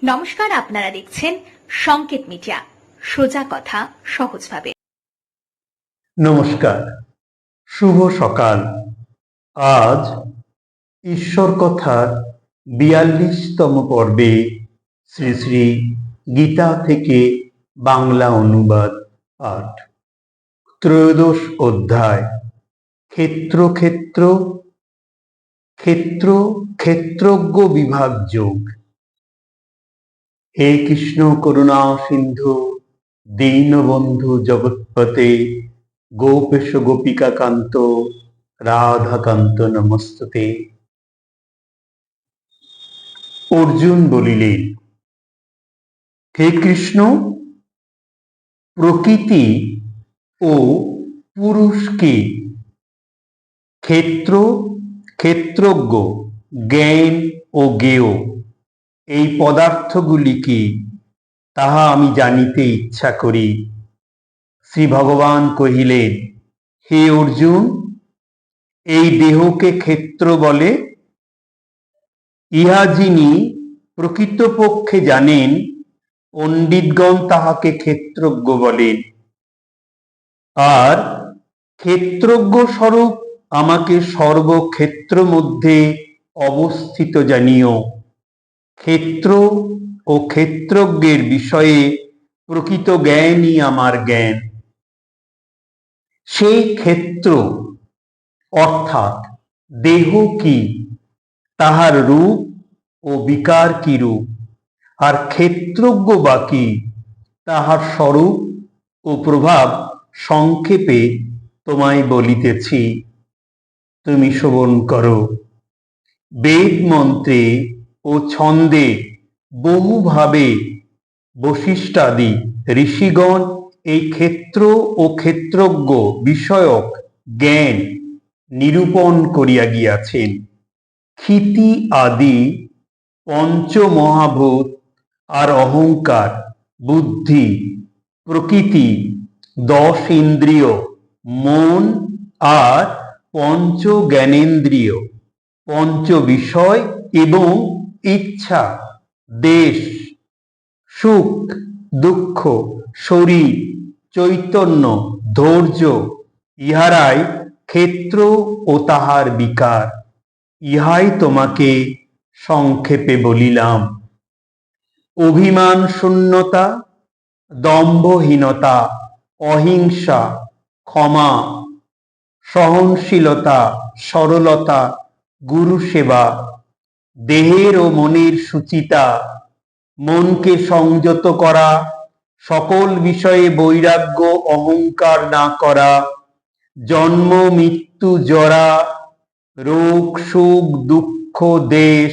নমস্কার, আপনারা দেখছেন সংকেত মিডিয়া, সোজা কথা সহজভাবে। নমস্কার, শুভ সকাল। আজ ঈশ্বর কথার ৪২তম পর্বে শ্রী শ্রী গীতা থেকে বাংলা অনুবাদ পাঠ। ত্রয়োদশ অধ্যায়, ক্ষেত্র ক্ষেত্র ক্ষেত্র ক্ষেত্রজ্ঞ বিভাগ যোগ। হে কৃষ্ণ করুণা সিন্ধু দীনবন্ধু জগৎপতে গোপেশ গোপিকা কান্ত রাধাকান্ত নমস্তুতে। অর্জুন বলিলেন, হে কৃষ্ণ, প্রকৃতি ও পুরুষকে ক্ষেত্র ক্ষেত্রজ্ঞ জ্ঞান ও জ্ঞেয় এই পদার্থগুলি কি তাহা আমি জানিতে ইচ্ছা করি। শ্রী ভগবান কহিলেন, হে অর্জুন, এই দেহকে ক্ষেত্র বলে। ইহা যিনি প্রকৃতপক্ষে জানেন, পণ্ডিতগণ তাহাকে ক্ষেত্রজ্ঞ বলেন। আর ক্ষেত্রজ্ঞ স্বরূপ আমাকে সর্বক্ষেত্র মধ্যে অবস্থিত জানিও। ক্ষেত্র ও ক্ষেত্রজ্ঞের বিষয়ে প্রকৃত জ্ঞানই আমার জ্ঞান। সেই ক্ষেত্র অর্থাৎ দেহ কি, তাহার রূপ ও বিকার কি রূপ, আর ক্ষেত্রজ্ঞ বা কি, তাহার স্বরূপ ও প্রভাব সংক্ষেপে তোমায় বলিতেছি, তুমি শ্রবণ করো। বেদ মন্ত্রে ও ছন্দে বহুভাবে বশিষ্ঠাদি ঋষিগণ এই ক্ষেত্র ও ক্ষেত্রজ্ঞ বিষয়ক জ্ঞান নিরূপণ করিয়া গিয়াছেন। ক্ষিতি আদি পঞ্চমহাভূত আর অহংকার, বুদ্ধি, প্রকৃতি, 10 ইন্দ্রিয়, মন আর পঞ্চ জ্ঞানেন্দ্রিয়, পঞ্চ বিষয় এবং ইচ্ছা, দেশ, সুখ দুঃখ, শরীর, চৈতন্য, ধৈর্য, ইহারাই ক্ষেত্র ও তাহার বিকার। ইহাই তোমাকে সংক্ষেপে বলিলাম। অভিমান শূন্যতা, দম্ভহীনতা, অহিংসা, ক্ষমা, সহনশীলতা, সরলতা, গুরু সেবা, দেহের ও মনের শুচিতা, মনকে সংযত করা, সকল বিষয়ে বৈরাগ্য, অহংকার না করা, জন্ম মৃত্যু জরা, রোগ সুখ দুঃখ দেশ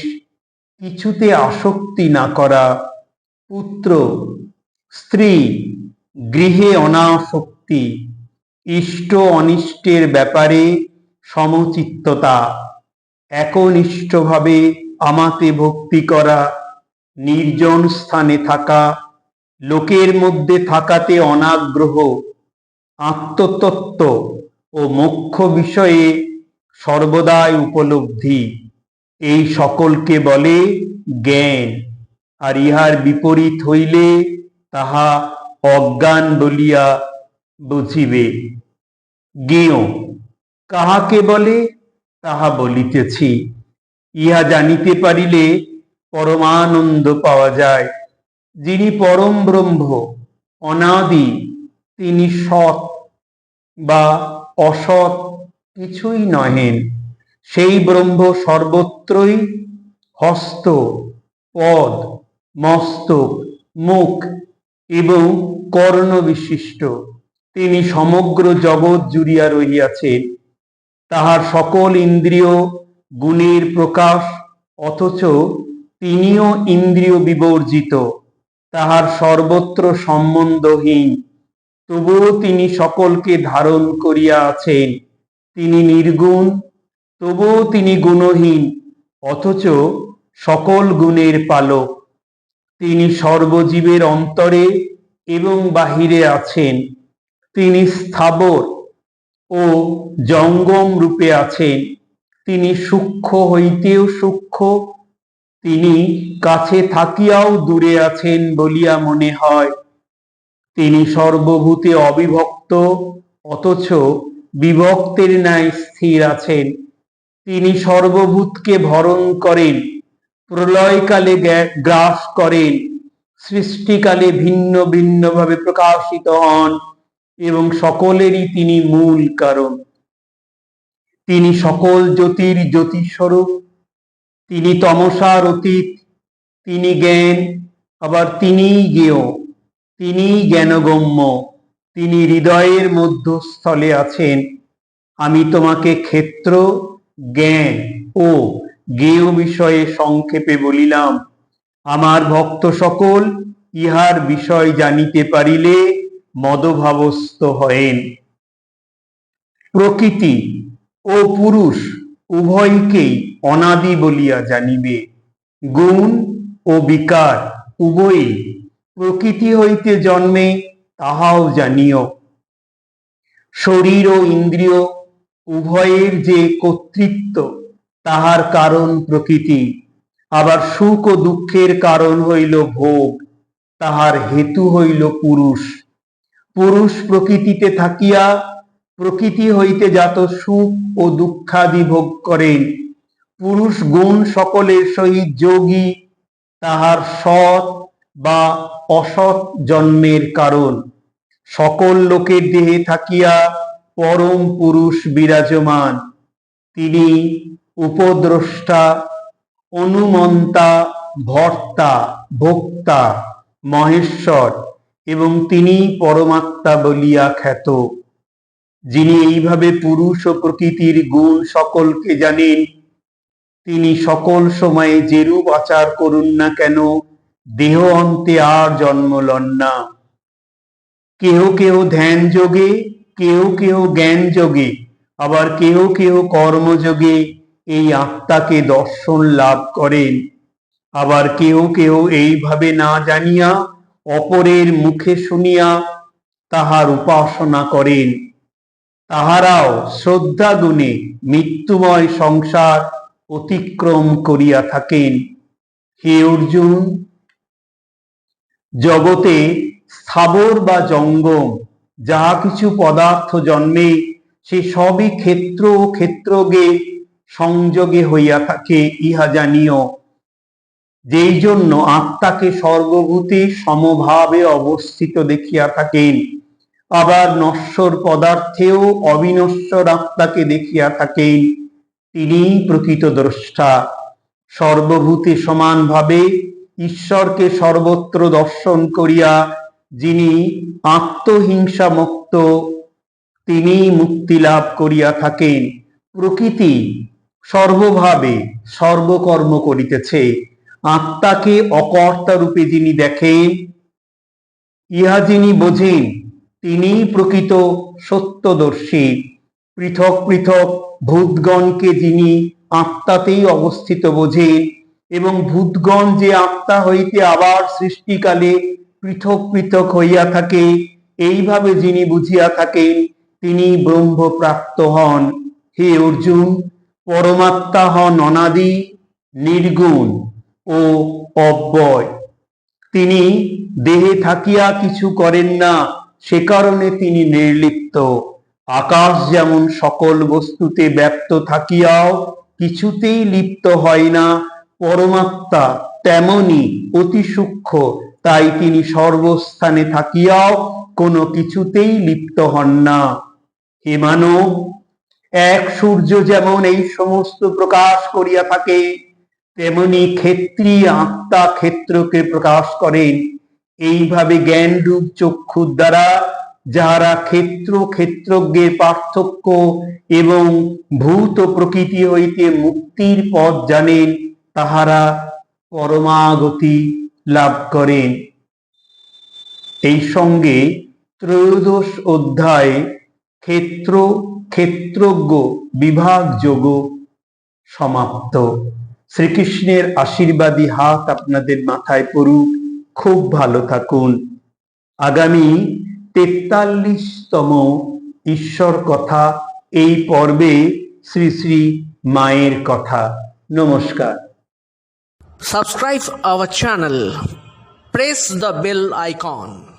কিছুতে আসক্তি না করা, পুত্র স্ত্রী গৃহে অনাসক্তি, ইষ্ট অনিষ্টের ব্যাপারে সমচিত্ততা, একনিষ্ঠভাবে আমাতে ভক্তি করা, নির্জন স্থানে থাকা, লোকের মধ্যে থাকাতে অনাগ্রহ, আত্মতত্ত্ব ও মোক্ষ বিষয়ে সর্বদাই উপলব্ধি, এই সকলকে বলে জ্ঞান। আর ইহার বিপরীত হইলে তাহা অজ্ঞান বলিয়া বুঝিবে। জ্ঞেয় কাহাকে বলে তাহা বলিতেছি। ইহা জানিতে পারিলে পরমানন্দ পাওয়া যায়। যিনি পরম ব্রহ্ম, অনাদি, তিনি সৎ বা অসৎ কিছুই নহেন। সেই ব্রহ্ম সর্বত্রই হস্ত, পদ, মস্তক, মুখ এবং কর্ণ বিশিষ্ট। তিনি সমগ্র জগৎ জুড়িয়া রহিয়াছেন। তাহার সকল ইন্দ্রিয় গুণের প্রকাশ, অথচ তিনিও ইন্দ্রিয় বিবর্জিত। তাহার সর্বত্র সম্বন্ধহীন, তবুও তিনি সকলকে ধারণ করিয়া আছেন। তিনি নির্গুণ, তবুও তিনি গুণহীন, অথচ সকল গুণের পালক। তিনি সর্বজীবের অন্তরে এবং বাহিরে আছেন। তিনি স্থাবর ও জঙ্গম রূপে আছেন। তিনি সূক্ষ্ম হইতেও সূক্ষ্ম, তিনি কাছে থাকিয়াও দূরে আছেন বলিয়া মনে হয়। তিনি সর্বভূতে অবিভক্ত অথচ বিভক্তের ন্যায় স্থির আছেন। তিনি সর্বভূতকে ভরণ করেন, প্রলয়কালে গ্রাস করেন, সৃষ্টিকালে ভিন্ন ভিন্নভাবে প্রকাশিত হন এবং সকলেরই তিনি মূল কারণ। তিনি সকল জ্যোতির জ্যোতিস্বরূপ, তিনি তমসার অতীত, তিনি জ্ঞান, আবার তিনিই জ্ঞেয়, তিনিই জ্ঞানগম্য, তিনি হৃদয়ের মধ্যস্থলে আছেন। আমি তোমাকে ক্ষেত্র, জ্ঞান ও জ্ঞেয় বিষয়ে সংক্ষেপে বলিলাম। আমার ভক্ত সকল ইহার বিষয় জানিতে পারিলে মদভাবস্থ হয়েন। প্রকৃতি ও পুরুষ উভয়কেই অনাদি বলিয়া জানিবে। গুণ ও বিকার উভয়ই প্রকৃতি হইতে জন্মে, তাহাও জানিও। শরীর ও ইন্দ্রিয় উভয়ের যে কর্তৃত্ব, তাহার কারণ প্রকৃতি। আবার সুখ ও দুঃখের কারণ হইল ভোগ, তাহার হেতু হইল পুরুষ। পুরুষ প্রকৃতিতে থাকিয়া প্রকৃতি হইতে জাত সুখ ও দুঃখাদি ভোগ করেন। পুরুষ গুণ সকলের সহিত যোগী, তাহার সৎ বা অসৎ জন্মের কারণ। সকল লোকের দেহে থাকিয়া পরম পুরুষ বিরাজমান। তিনি উপদ্রষ্টা, অনুমন্তা, ভর্তা, ভোক্তা, মহেশ্বর এবং তিনি পরমাত্মা বলিয়া খ্যাত। যিনি এইভাবে পুরুষ ও প্রকৃতির গুণ সকলকে জানেন, তিনি সকল সময়ে যেরূপ আচার করুন না কেন, দেহ অন্তে আর জন্ম লন না। কেহ কেহ ধ্যান যোগে, কেহ কেহ জ্ঞান যোগে, আবার কেহ কেহ কর্মযোগে এই আত্মাকে দর্শন লাভ করেন। আবার কেহ কেহ এইভাবে না জানিয়া অপরের মুখে শুনিয়া তাহার উপাসনা করেন। তাহারাও শ্রদ্ধা গুণে মৃত্যুময় সংসার অতিক্রম করিয়া থাকেন। হে অর্জুন, জগতে স্থাবর বা জঙ্গম যাহা কিছু পদার্থ জন্মে, সে সবই ক্ষেত্র ও ক্ষেত্রজ্ঞে সংযোগে হইয়া থাকে, ইহা জানিও। যেই জন্য আত্মাকে সর্বভূতে সমভাবে অবস্থিত দেখিয়া থাকেন। আবার নশ্বর পদার্থেও অবিনশ্বর আত্মাকে দেখিয়া থাকেন। তিনিই প্রকৃত দ্রষ্টা। সর্বভূতে সমানভাবে ঈশ্বরকে সর্বত্র দর্শন করিয়া যিনি আত্মহিংসা মুক্ত, তিনি মুক্তি লাভ করিয়া থাকেন। প্রকৃতি সর্বভাবে সর্বকর্ম করিতেছে। আত্মাকে অকর্তা রূপে যিনি দেখেন, ইহা যিনি বোঝেন, তিনি প্রকৃত সত্যদর্শী। পৃথক পৃথক ভূতগণকে যিনি আত্মাতেই অবস্থিত বোঝেন এবং ভূতগণ যে আত্মা হইতে আবার সৃষ্টিকালে পৃথক পৃথক হইয়া থাকে, এইভাবে যিনি বুঝিয়া থাকেন, তিনি ব্রহ্মপ্রাপ্ত হন। হে অর্জুন, পরমাত্মা হন অনাদি, নির্গুণ ও অব্যয়। তিনি দেহে থাকিয়া কিছু করেন না, সে কারণে তিনি নির্লিপ্ত। আকাশ যেমন সকল বস্তুতে ব্যাপ্ত থাকিয়াও কিছুতেই লিপ্ত হয় না, পরমাত্মা তেমনি অতি সূক্ষ্ম, তাই তিনি সর্বস্থানে থাকিয়াও কোনো কিছুতেই লিপ্ত হন না। হে মানব, এক সূর্য যেমন এই সমস্ত প্রকাশ করিয়া থাকে, তেমনি ক্ষেত্রী আত্মা ক্ষেত্রকে প্রকাশ করেন। এইভাবে জ্ঞানরূপ চক্ষুর দ্বারা যাহারা ক্ষেত্র ক্ষেত্রজ্ঞের পার্থক্য এবং ভূত প্রকৃতি হইতে মুক্তির পথ জানেন, তাহারা পরমাগতি লাভ করেন। এই সঙ্গে ত্রয়োদশ অধ্যায়ে ক্ষেত্র ক্ষেত্রজ্ঞ বিভাগ যোগ সমাপ্ত। শ্রীকৃষ্ণের আশীর্বাদী হাত আপনাদের মাথায় পড়ুক। খুব ভালো থাকুন। আগামী 43তম ঈশ্বর কথা এই পর্বে শ্রী শ্রী মায়ের কথা। নমস্কার। Subscribe our channel. Press the bell icon.